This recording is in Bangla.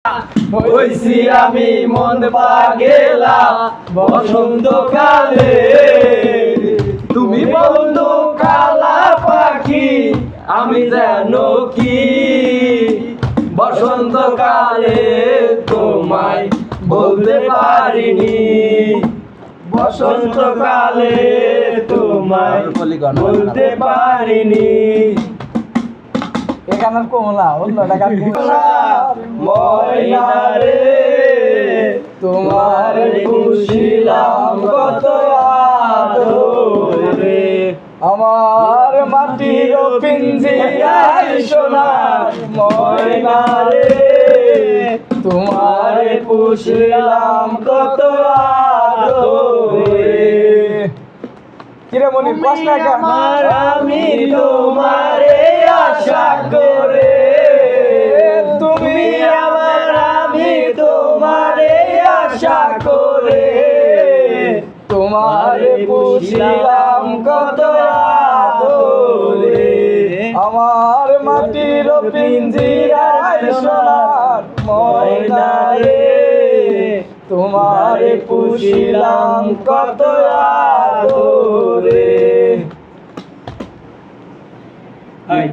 হইছি আমি মন পাগেলা বসন্তকালে, তুমি বন্ধু কালা পাখি আমি যেন কি বসন্তকালে তোমায় বলতে পারিনি, বসন্তকালে তোমায় বলতে পারিনি। এ গানের কমলা অন্যটা গান ময়না রে তোমার খুশিলাম কত আদরে, আমার মাটির পিঞ্জিরায় সোনার ময়না রে তোমার খুশিলাম কত আদরে। কিরে মনি কষ্ট আমার আমি তোমারে আশা করে, তুমি আমার আমি তোমারে আশা করে, তোমারে পুষিলাম কত আদরে, আমার মাটির পিঞ্জিরায় সোনার ময়না রে তোমারে পুষিলাম কত আদরে।